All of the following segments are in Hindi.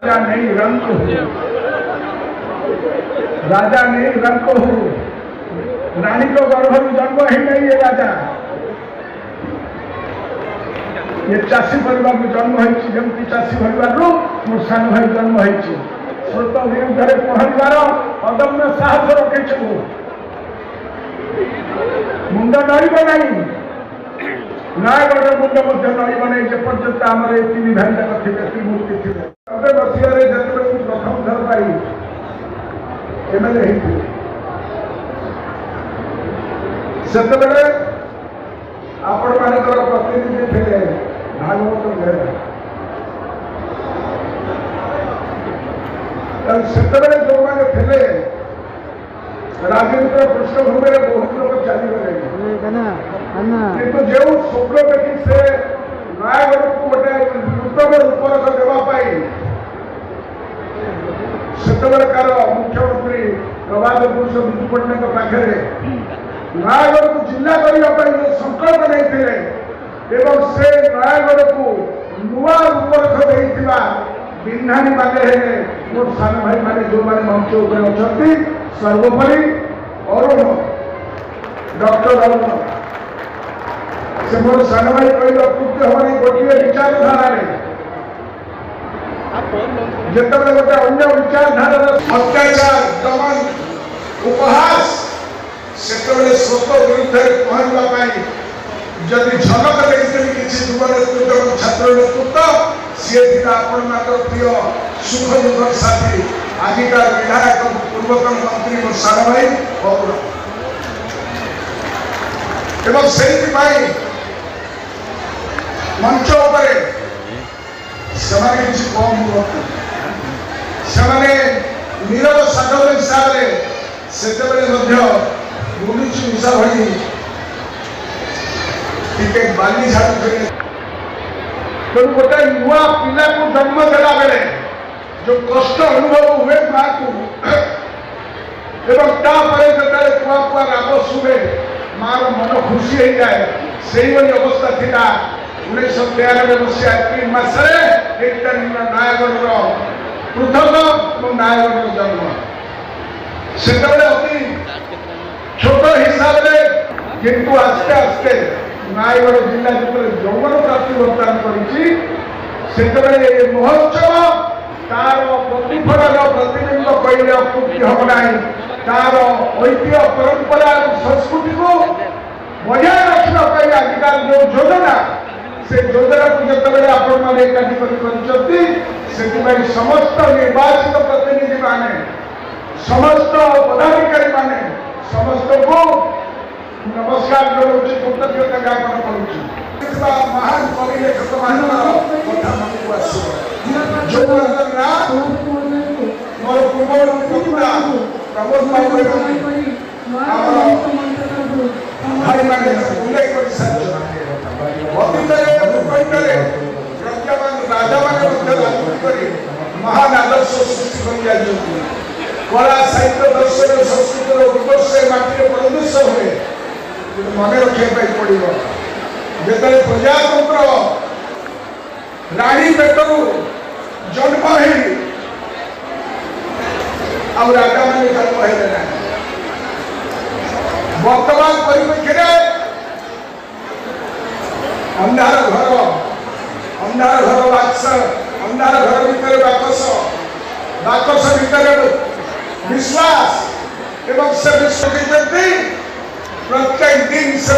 राजा नहीं रंक हो, राजा नहीं रंक हो। रानी को गर्भ जन्म ही नहीं है राजा। ये चाषी परिवार में जन्म होती चाषी परिवार मो सान भाई जन्म होती स्रोत विरुद्ध पहरबार अदम्य साहस रखे मुंड नईब नहीं नयगढ़ मुंड नईब नहीं जेपर्यंत आम ये तीन भाई जाक थे त्रिमूर्ति थे। 90 मसीह जो प्रथम थर पर एमएलए से आपण मानकर प्रतिनिधि थे भागवत बेहरा से जो मैंने थे राजनीति पृष्ठभूमि में बहुत लोग चलीगले कि जो स्वप्न देखी से नयगढ़ को गोटे नूतन रूपरेख देवाई सेतबेकार मुख्यमंत्री प्रभात पुरुष विजु पट्टनायक पाखे नयगढ़ को जिला करने जो संकल्प नहीं से नयगढ़ को नुआ रूपरेख देता बिन्धानी माने है मोर सान भाई माने जो माने मंच उपर अच्छा सर्वोपरि अरुण डॉक्टर अरुण से मोर सान भाई कही अतृप्त हमारी गोटे विचारधारा जिते गोटे अन्य विचारधारा अत्याचार दमन उपहास से स्रोत विरुद्ध पहरवाई जदि झलक देखते किसी युवा नेतृत्व छात्र नेतृत्व सी था आपण प्रिय सुख दुख साथी आजिका विधायक पूर्वतन मंत्री मो सान भाई एवं से मंच किसी कम से नीरव साधक हिसाब से बुलूची निशा भाई टे बाली झाड़ू तेणु गोटे नुआ पिला को जन्म देला बेले जो कष्ट अनुभव हुए माँ को जो कुआ कुआ राग शुभे मार मन खुशी हो जाए से अवस्था था 1993 मसीहा एप्रिल मसरे 1 तारिख नयगढ़ पृथक और नयगढ़ जन्म से अति छोट हिसाब से किंतु आस्ते आस्ते नयगढ़ जिला जो जौवन प्राप्ति वर्तमान कर महोत्सव तार प्रतिफलन प्रतिबिंब कहले अपुक्ति हम ना तार ऐतिह्य परंपरा संस्कृति को बजाय रखा आजिकल जो योजना से योजना को जिते आपण मैंने एकाठी कर समस्त निर्वाचित प्रतिनिधि माने समस्त पदाधिकारी माने समस्त को नमस्कार करुच्ची कृतज्ञता ज्ञापन करुच्ची महान कवि लेखक मान कथा मन को आस जो मोर पूर्ववर्ती कविता प्रमोद भाई भाई मैंने उल्लेख कर प्रज्ञावान राजा मैंने महान आदर्श सृष्टि कर कला साहित्य दर्शन संस्कृत विवर्ष माटी प्रदेश हुए मन रखा पड़ो जो प्रजातंत्र राणी पेटू जन्म हो राजा मैंने जन्म है वर्तमान परिप्रेक्षी अंधार घर बाक्स अंधार घर भीतर बाकस भीतर विश्वास एवं से विश्व प्रत्येक दिन से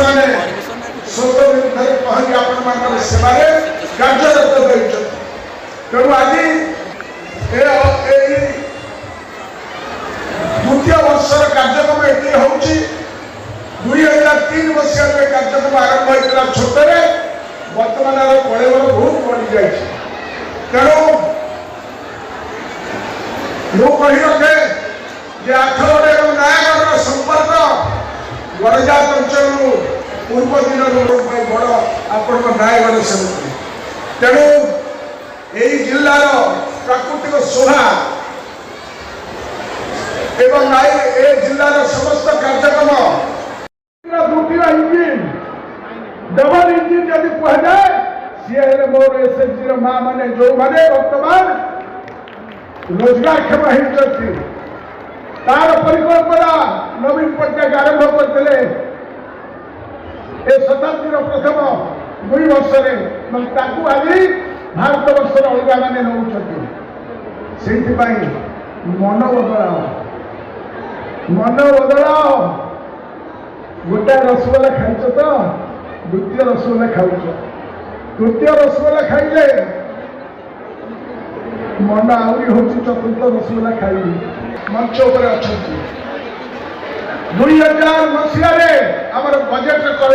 स्रोत विरुद्ध पहरी आपण सेवारे कार्यरत तेणु आज द्वितीय वर्षर कार्यक्रम ये हूँ 2003 मसीह कार्यक्रम आरंभ होता छोटे बर्तमान कलेवर बहुत बढ़ी जाए तेणु लोग कही रखे जे आठगड़ और नयगढ़ संपर्क गड़जात अंचल पूर्व दिन बड़ आपण नयगढ़ सेवती तेणु यही जिलार प्राकृतिक शोभा एवं ए जिलार समस्त कार्यक्रम द्वितीय इंजिन डबल इंजिन जब कह जाए सी मोर एसएचजी माँ मैंने जो मैंने वर्तमान रोजगारक्षम होती तार परिकल्पना नवीन पट्टनायक आरंभ करते शताब्दीर प्रथम 2 वर्ष आज भारत वर्षर अलगा मैंने नौ मन बदलाओ गोटे रसगोला खाइच तो द्वितीय रसगोला खाऊच तृतीय रसगोला खाइले मन आहरी हूँ चतुर्थ रसगोला खाइबी मंच उपर अच्छा 2000 मसीह आमर बजेट कर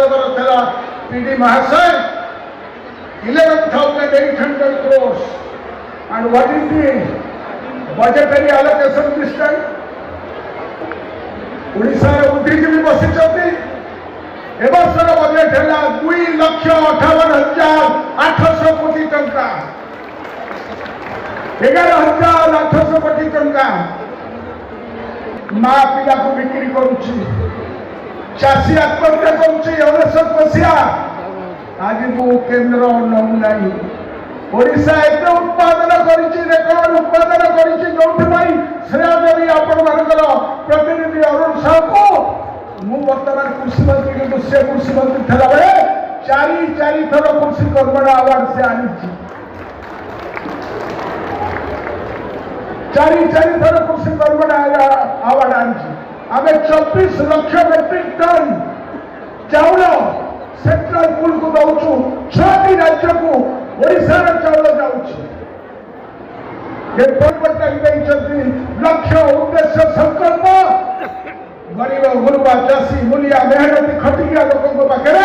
पीडी महाशय 11,800 crores and what is the budgetary allocation this time? Odisha बुद्धिजीवी बसी एवर्षर बजेट है 2,58,800 कोटी टंका 11,800 कोटी टंका माँ पिला को बिक्री करुच्ची चाषी आत्महत्या करुच्ची 19 मसीहा आज को केंद्र नमुना ओडिशा एत उत्पादन रेकर्ड उत्पादन श्रेय आपण मानकर प्रतिनिधि अरुण साहू को मु वर्तमान कृषि मंत्री किंतु से कृषि मंत्री था बेले 4 थर कृषि कर्मणा अवार्ड से आनी 4 थर कृषि कर्मणा अवार्ड आनी आम 24 लाख मेट्रिक टन चाउल सेंट्रल पुल को दौचु 6 राज्य को ओडिशा चाउल जाऊँगी लक्ष्य उद्देश्य संकल्प गरीब गुरुबा चाषी मूलिया मेहनती खटिया लोकों पाखे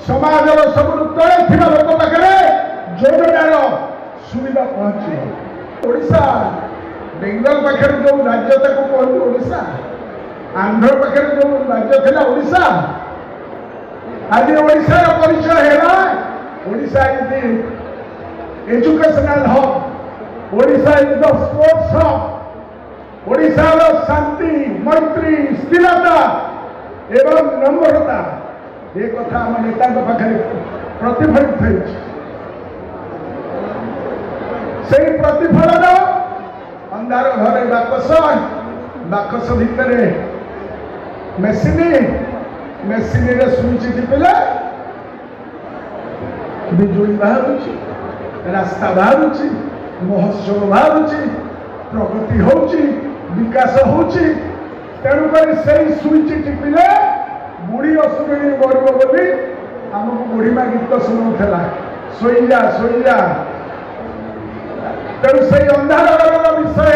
समाज सब तले थी लोक पाखे योजनार सुविधा पहुंची ओडिशा बेंगल पाखे जो राज्य कहते ओडिशा आंध्र पाखे जो राज्य था ओडिशा आज ओडिशार परिचय है Odisha is the educational hub Odisha is the sports hub Odisha शांति मैत्री स्थिरता एवं नम्रता ये कथा आम नेता पाखे प्रतिफलित से प्रतिफलन अंधार घरे बाकस भितर मेसीन रे सुइच टिपिले बिजुली बाहर रास्ता बाहर महोत्सव बाहर प्रगति होची विकास होची तेणुक से सुइच टिपिले बुढ़ी असुरी मरब बोली आमको बुढ़ीमा गीत शुणाऊला शोजा तेणु से अंधार विषय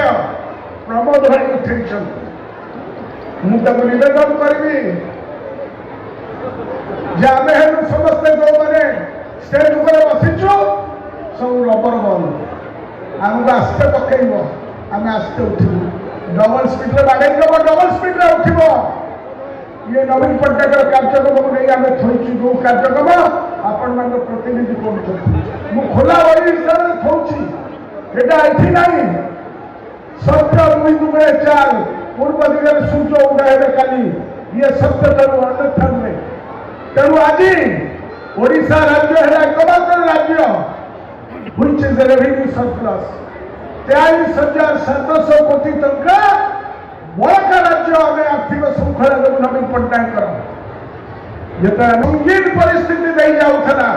प्रमोद भाई उठे मुझे नवेदन करी आम समस्ते जो मैंने स्टेज उपर बसीचु सब रबर बंद आमको आस्ते पकड़ आम आस्ते उठू डबल स्पीड बाड़े डबल स्पीड उठब ये नवीन पट्टनायक कार्यक्रम को नहीं आम थोचु जो कार्यक्रम आपण मान प्रतिनिधि कर खोला बड़ी हिसाब से थोची एटा एठी नहीं सत्य 2 दुगुणे 4 पूर्व दिगरे सूर्य उदय काली ये सत्य तेणु अन्यथा नुहे तेणु आज ओडिशा राज्य है एकमात्र राज्य व्हिच इज रेवेन्यू सरप्लस 43,700 कोटी टंका बड़का राज्य आम आर्थिक श्रृंखला जो नवीन पट्टनायक जो रंगीन परिस्थिति दे जाऊला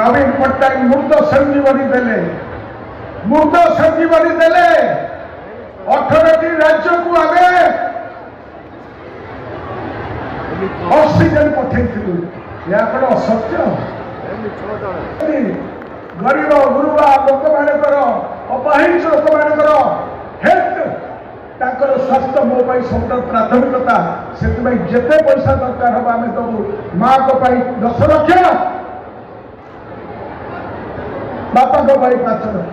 नवीन पट्टनायक मूर्त संजीवनी देले 18टी राज्य को आम ऑक्सीजन पठेलु या असत्य गरीब गुरुबा लोक मानकर अपहिंस लोक मानकर हेल्थ स्वास्थ्य मो सब प्राथमिकता से जिते पैसा दरकार हम आम दबू माँ को 10 लाख बापा को 5 लाख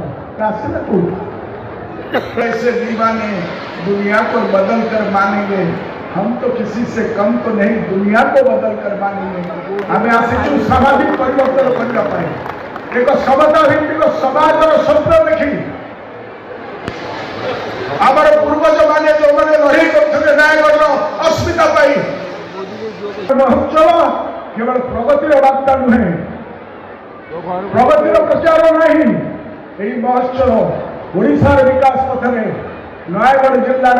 आसला को ऐसे दीवाने दुनिया को बदल कर मानेंगे हम तो किसी से कम तो नहीं दुनिया को बदल कर मानेंगे हमें आसिचु सामाजिक परिवर्तन करने एक समता भित्तिक समाज स्वप्न देखी आमर पूर्वज मैंने जो मैंने लड़े करते न्यायगढ़ अस्मिता महोत्सव केवल प्रगतिर वार्ता नुहे प्रगतिर प्रचार नहीं महोत्सव ओडिशार विकास पथरे नयगढ़ जिलार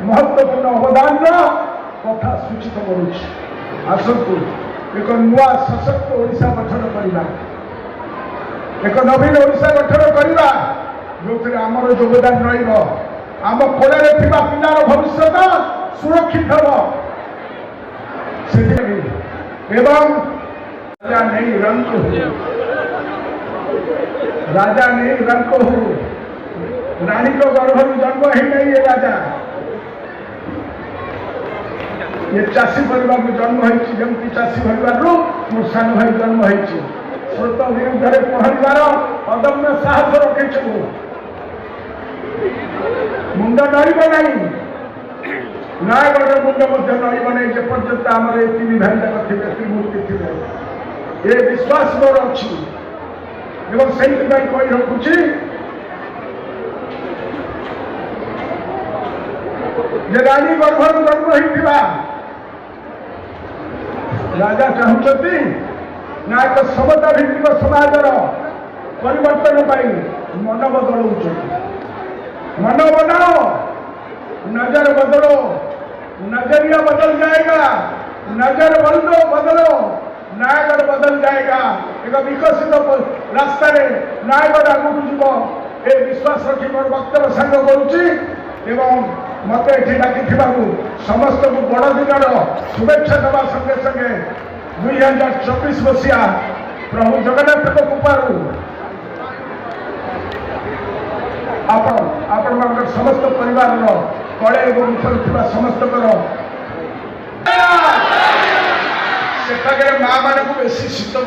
महत्वपूर्ण अवदान कथा सूचित करुच्ची। आसतु एक नुआ सशक्त ओडिशा गठन करवा, एक नवीन ओडिशा गठन करवा जो आमर योगदान रम कोड़े पिलार भविष्य सुरक्षित हम एवं राजा नहीं रंग राजा नहीं रंग रानी को गर्भ जन्म ही नहीं है राजा, ये चाषी परिवार में जन्म होती चाषी परिवार मो सान भाई जन्म होती स्रोत विरुद्ध पहरबार अदम्य साहस रखे मुंड डरब नहीं, नयगढ़ मुंड डरब नहीं जेपर्यंत आम ये तीन भाई जाक थे त्रिमूर्ति थे ये विश्वास मोर अच्छी एवं से कही रखुची रानी गर्भर जन्म होता राजा चाहते ना एक समता भित्तिक समाजर परिवर्तन मन बदलू मन बनाओ नजर बदलो नजरिया बदल जाएगा, नजर बदलो नयगढ़ बदल जाएगा, एक विकसित रास्ता नयगढ़ आगू जीव ये विश्वास रखी मोर वक्तव्य सांग करुच्ची एवं मत ये डाक समस्त को बड़ दिन शुभेच्छा देवा संगे संगे 2024 मसीहा प्रभु जगन्नाथ कृपारू आपण समस्त परिवार कड़े समस्त माँ मान को बेस शीत कर